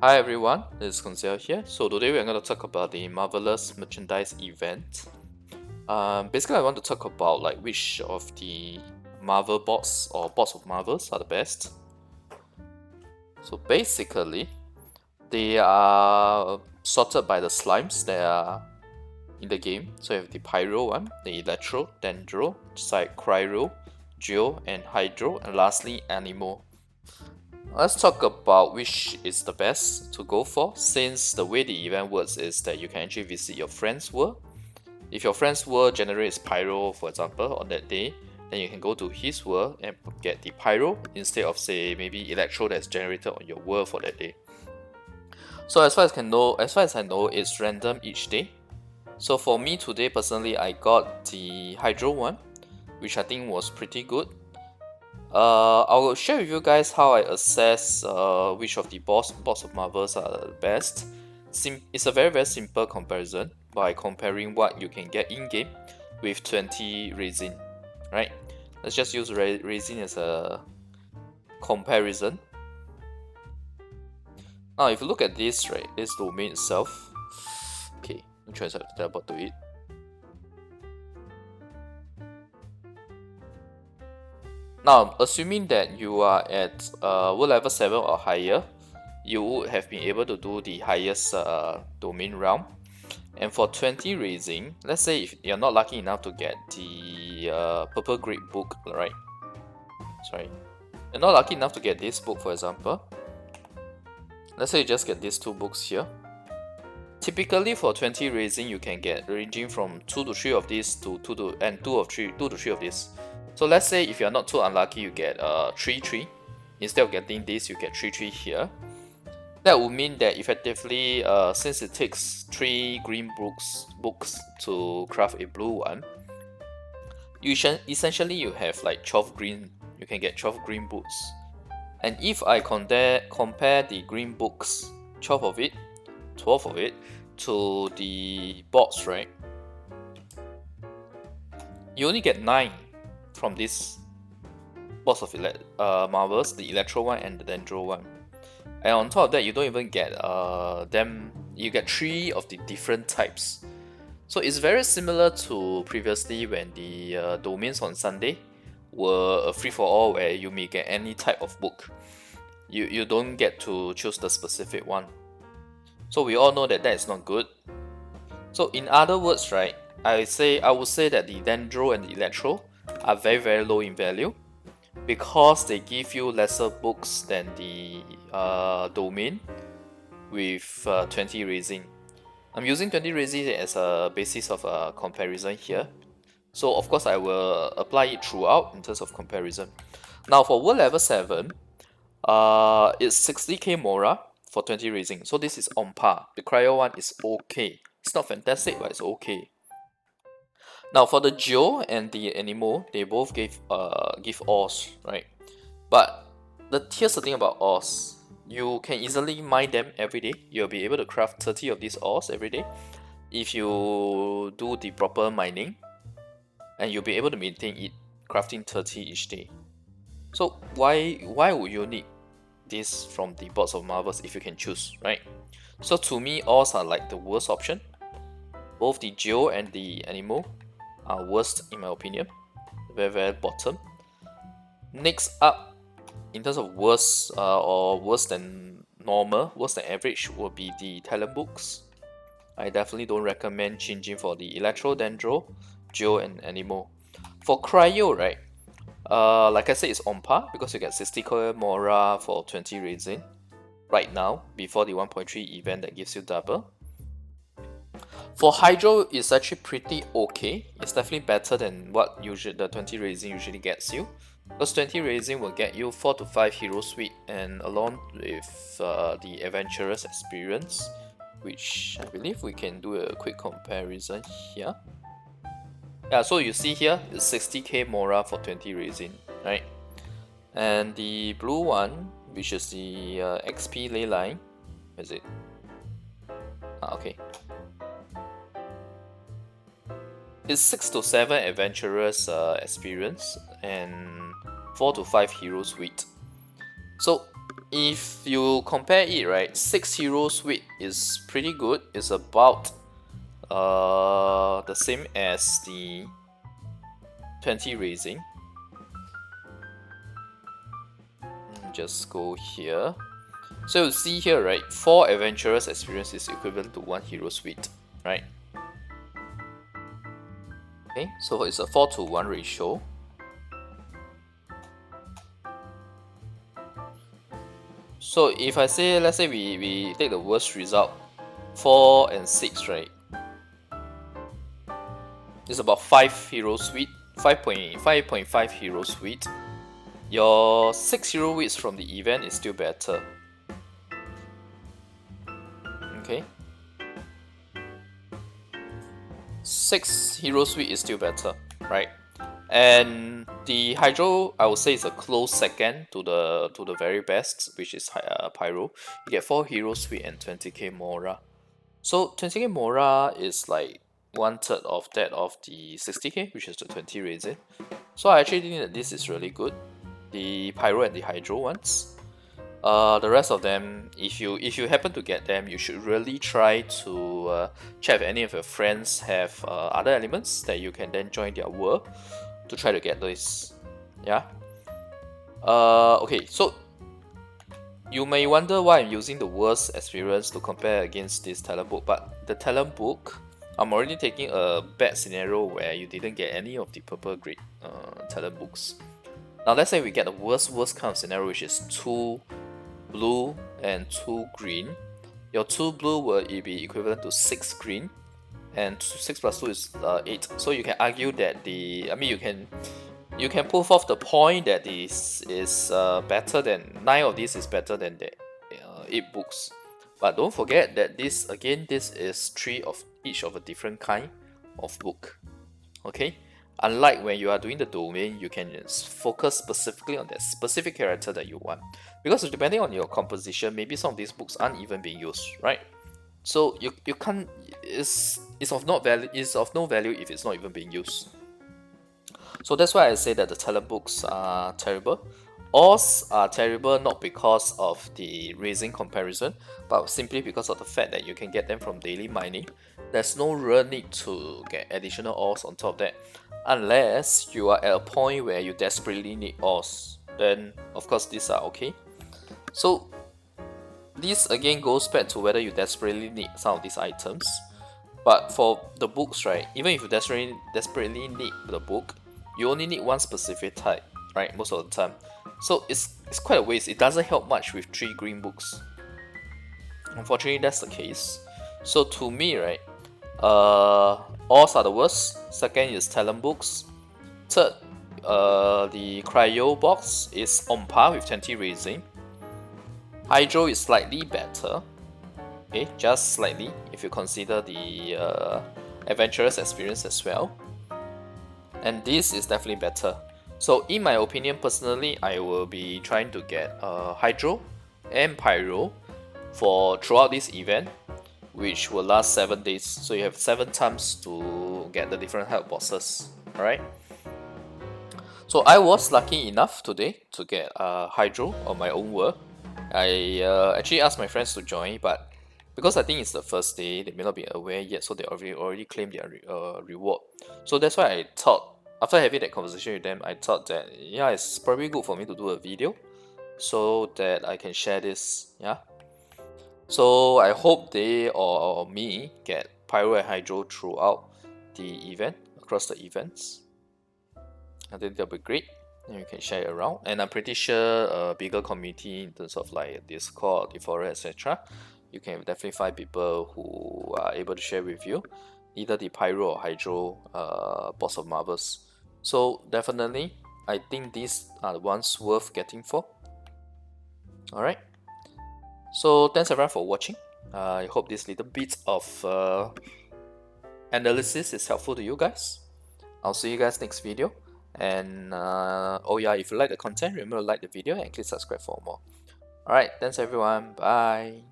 Hi everyone, this is Koinzell here. So today we're going to talk about the Marvelous Merchandise event. Basically, I want to talk about like which of the Marvel bots or bots of Marvels are the best. So basically, they are sorted by the slimes that are in the game. So you have the Pyro one, the Electro, Dendro, Cryo, Geo, and Hydro, and lastly Anemo. Let's talk about which is the best to go for, since the way the event works is that you can actually visit your friend's world. If your friend's world generates Pyro, for example, on that day, then you can go to his world and get the Pyro instead of, say, maybe Electro that's generated on your world for that day. So as far as I know, it's random each day. So for me today, personally, I got the Hydro one, which I think was pretty good. I will share with you guys how I assess which of the bots of Marvels are the best. It's a very simple comparison by comparing what you can get in game with 20 Resin, right? Let's just use Resin as a comparison. Now, if you look at this, right, this domain itself. Okay, I'm trying to teleport to it. Now, assuming that you are at world level 7 or higher, you would have been able to do the highest domain realm. And for 20 raising, let's say if you're not lucky enough to get the purple great book, right? Sorry, you're not lucky enough to get this book, for example. Let's say you just get these two books here. Typically for 20 raising, you can get ranging from 2 to 3 of these to 2 to 3 of these. So let's say if you're not too unlucky, you get 3. Instead of getting this, you get 3 here. That would mean that effectively, since it takes 3 green books to craft a blue one, essentially you have like 12 green. You can get 12 green books. And if I compare the green books, 12 of it, to the bots, right? You only get 9 from this bots of Marvels, the Electro one and the Dendro one. And on top of that, you don't even get them. You get 3 of the different types. So it's very similar to previously when the domains on Sunday were a free-for-all where you may get any type of book. You don't get to choose the specific one. So we all know that is not good. So in other words, right, I would say that the Dendro and the Electro are very low in value, because they give you lesser books than the domain with 20 raising. I'm using 20 raising as a basis of a comparison here. So of course I will apply it throughout in terms of comparison. Now for world level 7, it's 60k Mora for 20 raising. So this is on par. The Cryo one is okay. It's not fantastic, but it's okay. Now for the Geo and the Anemo, they both give ores, right? But here's the thing about ores. You can easily mine them every day. You'll be able to craft 30 of these ores every day if you do the proper mining, and you'll be able to maintain it, crafting 30 each day. So why would you need this from the bots of Marvels if you can choose, right? So to me, ores are like the worst option. Both the Geo and the Anemo are worst in my opinion. Very bottom. Next up, in terms of worse or worse than normal, worse than average, will be the talent books. I definitely don't recommend changing for the Electro, Dendro, Geo, and Anemo. For Cryo, right? Like I said, it's on par because you get 60k Mora for 20 raising right now before the 1.3 event that gives you double. For Hydro, it's actually pretty okay. It's definitely better than what the 20 raising usually gets you. Because 20 raising will get you 4 to 5 hero suite, and along with the adventurous experience, which I believe we can do a quick comparison here. Yeah, so you see here, it's 60k Mora for 20 raising, right? And the blue one, which is the XP ley line, where is it? Okay. It's 6 to 7 adventurous experience and 4 to 5 hero suite. So if you compare it, right, 6 heroes with is pretty good. It's about the same as the 20 raising. Just go here. So you see here, right, 4 adventurers experience is equivalent to 1 hero suite, right? Okay, so it's a 4:1 ratio. So if I say, let's say we take the worst result, 4 and 6, right? It's about 5 hero suite, 5.5 hero suite. Your 6 hero weights from the event is still better. Okay. 6 hero suite is still better, right? And the Hydro, I would say, is a close second to the very best, which is Pyro. You get 4 hero suite and 20k Mora. So 20k Mora is like 1/3 of that of the 60k, which is the 20 raising. So I actually think that this is really good. The Pyro and the Hydro ones. The rest of them, if you happen to get them, you should really try to check if any of your friends have other elements that you can then join their world to try to get this. Yeah. Okay, so you may wonder why I'm using the worst experience to compare against this talent book, but the talent book, I'm already taking a bad scenario where you didn't get any of the purple grade talent books. Now let's say we get the worst kind of scenario, which is 2 blue and 2 green. Your 2 blue will be equivalent to 6 green, and 6 plus 2 is 8. So you can argue that you can prove off the point that this is better than 9 of these is better than the 8 books. But don't forget that this is 3 of each of a different kind of book. Okay. Unlike when you are doing the domain, you can focus specifically on that specific character that you want. Because depending on your composition, maybe some of these books aren't even being used, right? So you can't, it's of no value if it's not even being used. So that's why I say that the talent books are terrible. Ores are terrible not because of the raising comparison, but simply because of the fact that you can get them from daily mining. There's no real need to get additional ores on top of that, unless you are at a point where you desperately need ores. Then of course these are okay. So this again goes back to whether you desperately need some of these items. But for the books, right, even if you desperately need the book, you only need one specific type, right, most of the time. So it's quite a waste. It doesn't help much with 3 green books. Unfortunately, that's the case. So to me, right, ores are the worst. Second is talent books. Third, the cryo box is on par with 20 raising. Hydro is slightly better, okay, just slightly if you consider the adventurous experience as well. And this is definitely better. So in my opinion, personally, I will be trying to get Hydro and Pyro for throughout this event, which will last 7 days. So you have 7 times to get the different help bosses. Alright. So I was lucky enough today to get Hydro on my own world. I actually asked my friends to join, but because I think it's the first day, they may not be aware yet, so they already claimed their reward. So that's why I thought, after having that conversation with them, I thought that yeah, it's probably good for me to do a video so that I can share this. Yeah. So I hope they or me get Pyro and Hydro throughout the event, across the events. I think that'll be great. And you can share it around, and I'm pretty sure a bigger community in terms of like Discord, Euphoria, etc. You can definitely find people who are able to share with you either the Pyro or Hydro boss of marbles. So definitely, I think these are the ones worth getting for. Alright. So thanks everyone for watching. I hope this little bit of analysis is helpful to you guys. I'll see you guys next video. And oh yeah, if you like the content, remember to like the video and click subscribe for more. Alright, thanks everyone. Bye.